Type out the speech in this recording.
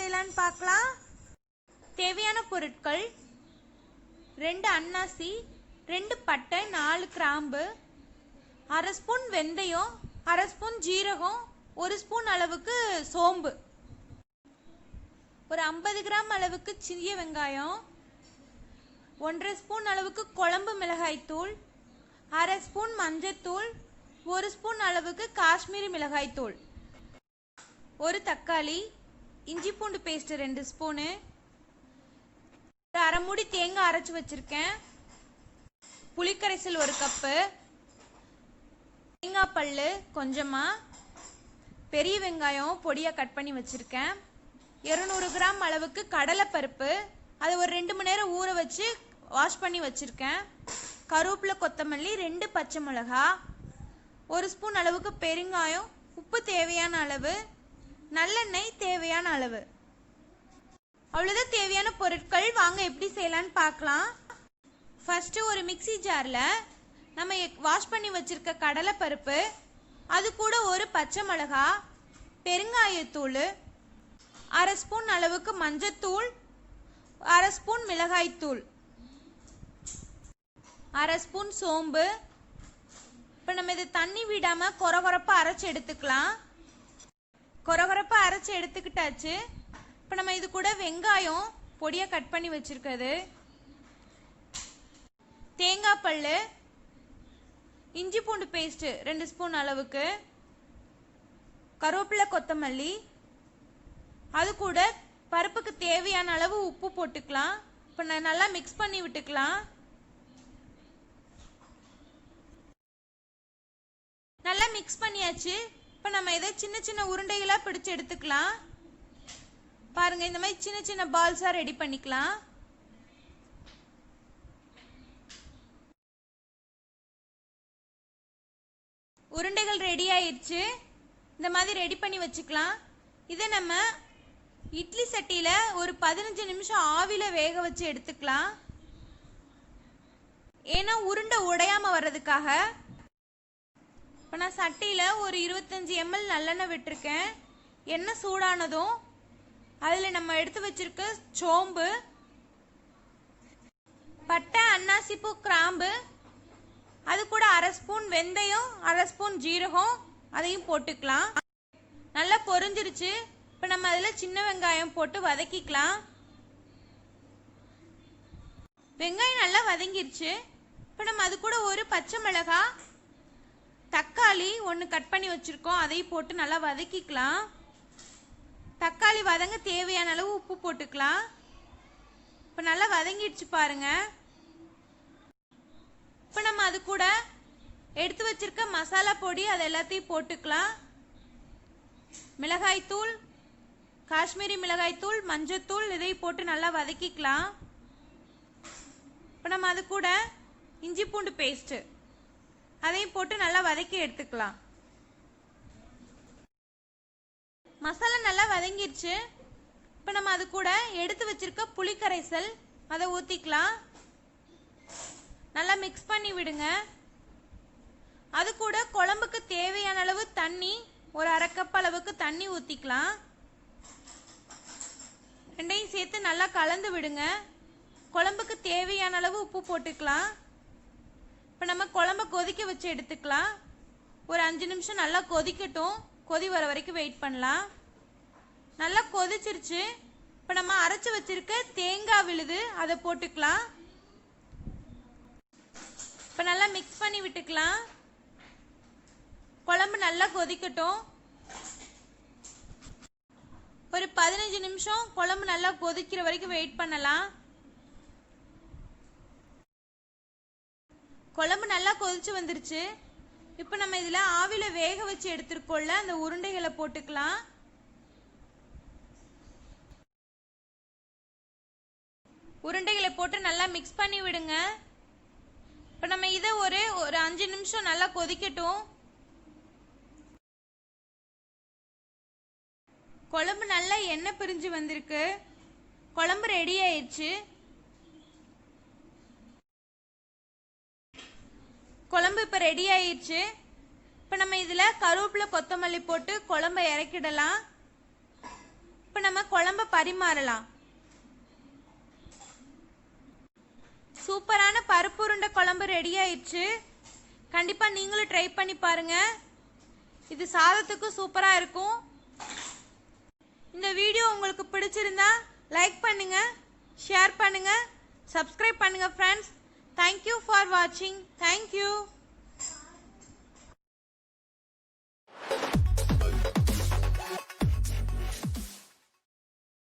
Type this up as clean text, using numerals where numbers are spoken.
செய்யலாம்னு பார்க்கலாம். தேவையான பொருட்கள் 2 அன்னாசி, 2 பட்டை, 4 கிராம்பு, 1/2 ஸ்பூன் வெந்தயம், 1/2 ஸ்பூன் ஜீரகம், 1 ஸ்பூன் அளவுக்கு சோம்பு, ஒரு 50 கிராம் அளவுக்கு சிறிய வெங்காயம், 1/2 ஸ்பூன் அளவுக்கு குழம்பு மிளகாய் தூள், 1/2 ஸ்பூன் மஞ்சத்தூள், 1 ஸ்பூன் அளவுக்கு காஷ்மீரி மிளகாய் தூள், ஒரு தக்காளி, இஞ்சி பூண்டு பேஸ்ட் 2 ஸ்பூனு, ஒரு அரை மூடி தேங்காய் அரைச்சி வச்சிருக்கேன், புளிக்கரைசல் 1 கப்பு, தேங்காய் பல்லு கொஞ்சமா, பெரிய வெங்காயம் பொடியாக கட் பண்ணி வச்சிருக்கேன், 200 கிராம் அளவுக்கு கடலைப்பருப்பு, அதை ஒரு 2 மணி நேரம் ஊற வச்சு வாஷ் பண்ணி வச்சிருக்கேன், கருவேப்பிலை கொத்தமல்லி, 2 பச்சை மிளகா, 1 ஸ்பூன் அளவுக்கு பெருங்காயம், உப்பு தேவையான அளவு, நல்லெண்ணெய் தேவையான அளவு. அவ்வளோதான் தேவையான பொருட்கள். வாங்க எப்படி செய்யலான்னு பார்க்கலாம். ஃபர்ஸ்ட் ஒரு மிக்சி ஜாரில் நம்ம வாஷ் பண்ணி வச்சிருக்க கடலைப்பருப்பு, அது கூட ஒரு பச்சை மிளகா, பெருங்காயத்தூள், 1/2 ஸ்பூன் அளவுக்கு மஞ்சத்தூள், 1/2 ஸ்பூன் மிளகாய்த்தூள், 1/2 ஸ்பூன் சோம்பு. இப்போ நம்ம இதை தண்ணி விடாமல் கொரகொரப்பாக அரைச்சி எடுத்துக்கலாம். கொரகொரப்பாக அரைச்சி எடுத்துக்கிட்டாச்சு. இப்போ நம்ம இது கூட வெங்காயம் பொடியாக கட் பண்ணி வச்சிருக்கிறது, தேங்காய் பல், இஞ்சி பூண்டு பேஸ்ட் 2 ஸ்பூன் அளவுக்கு, கருவேப்பிலை கொத்தமல்லி, அது கூட பருப்புக்கு தேவையான அளவு உப்பு போட்டுக்கலாம். இப்போ நல்லா மிக்ஸ் பண்ணி விட்டுக்கலாம். நல்லா மிக்ஸ் பண்ணியாச்சு. இப்போ நம்ம இதை சின்ன சின்ன உருண்டைகளாக பிடிச்சு எடுத்துக்கலாம். பாருங்க, இந்த மாதிரி சின்ன சின்ன பால்ஸா ரெடி பண்ணிக்கலாம். உருண்டைகள் ரெடி ஆயிடுச்சு. இந்த மாதிரி ரெடி பண்ணி வச்சுக்கலாம். இதை நம்ம இட்லி சட்டியில ஒரு 15 நிமிஷம் ஆவில வேக வச்சு எடுத்துக்கலாம். ஏன்னா உருண்டை உடையாம வர்றதுக்காக. இப்போ நான் சட்டியில ஒரு 25 ml நல்லெண்ணெய் விட்டுருக்கேன். எண்ணெய் சூடானதும் அதில் நம்ம எடுத்து வச்சிருக்க சோம்பு, பட்டை, அன்னாசிப்பூ, கிராம்பு, அது கூட 1/2 ஸ்பூன் வெந்தயம், 1/2 ஸ்பூன் ஜீரகம், அதையும் போட்டுக்கலாம். நல்லா பொரிஞ்சிருச்சு. இப்போ நம்ம அதில் சின்ன வெங்காயம் போட்டு வதக்கிக்கலாம். வெங்காயம் நல்லா வதங்கிருச்சு. இப்போ நம்ம அது கூட ஒரு பச்சை மிளகாய், தக்காளி 1 கட் பண்ணி வச்சிருக்கோம், அதையும் போட்டு நல்லா வதக்கிக்கலாம். தக்காளி வதங்க தேவையான அளவு உப்பு போட்டுக்கலாம். இப்போ நல்லா வதங்கிடுச்சு பாருங்க. இப்போ நம்ம அது கூட எடுத்து வச்சிருக்க மசாலா பொடி அது எல்லாத்தையும் போட்டுக்கலாம். மிளகாய்த்தூள், காஷ்மீரி மிளகாய்த்தூள், மஞ்சத்தூள், இதையும் போட்டு நல்லா வதக்கிக்கலாம். இப்போ நம்ம அது கூட இஞ்சி பூண்டு பேஸ்ட் அதையும் போட்டு நல்லா வதக்கி எடுத்துக்கலாம். மசாலா நல்லா வதங்கிடுச்சு. இப்போ நம்ம அது கூட எடுத்து வச்சிருக்க புளிக்கரைசல் அதை ஊற்றிக்கலாம். நல்லா மிக்ஸ் பண்ணி விடுங்க. அது கூட குழம்புக்கு தேவையான அளவு தண்ணி, ஒரு 1/2 கப் அளவுக்கு தண்ணி ஊற்றிக்கலாம். ரெண்டையும் சேர்த்து நல்லா கலந்து விடுங்க. குழம்புக்கு தேவையான அளவு உப்பு போட்டுக்கலாம். இப்போ நம்ம குழம்பை கொதிக்க வச்சு எடுத்துக்கலாம். ஒரு 5 நிமிஷம் நல்லா கொதிக்கட்டும். கொதி வர வரைக்கும் வெயிட் பண்ணலாம். நல்லா கொதிச்சிருச்சு. இப்போ நம்ம அரைச்சி வச்சிருக்க தேங்காய் விழுது அதை போட்டுக்கலாம். இப்போ நல்லா மிக்ஸ் பண்ணி விட்டுக்கலாம். குழம்பு நல்லா கொதிக்கட்டும். ஒரு 15 நிமிஷம் குழம்பு நல்லா கொதிக்கிற வரைக்கும் வெயிட் பண்ணலாம். குழம்பு நல்லா கொதிச்சு வந்துருச்சு. இப்போ நம்ம இதில் ஆவில வேக வச்சு எடுத்துருக்கோம்ல, அந்த உருண்டைகளை போட்டுக்கலாம். உருண்டைகளை போட்டு நல்லா மிக்ஸ் பண்ணி விடுங்க. இப்போ நம்ம இதை ஒரு 5 நிமிஷம் நல்லா கொதிக்கட்டும். குழம்பு நல்லா எண்ணெய் பிரிஞ்சு வந்திருக்கு. குழம்பு ரெடி ஆயிடுச்சு. குழம்பு இப்போ ரெடி ஆயிடுச்சு. இப்போ நம்ம இதில் கருவேப்பிலை கொத்தமல்லி போட்டு குழம்பை இறக்கிடலாம். இப்போ நம்ம குழம்ப பரிமாறலாம். சூப்பரான பருப்பு உருண்டை குழம்பு ரெடி ஆயிடுச்சு. கண்டிப்பா நீங்களும் ட்ரை பண்ணி பாருங்க. இது சாதத்துக்கு சூப்பரா இருக்கும். இந்த வீடியோ உங்களுக்கு பிடிச்சிருந்தா லைக் பண்ணுங்க, ஷேர் பண்ணுங்க, சப்ஸ்கிரைப் பண்ணுங்க friends. Thank you for watching. Thank you.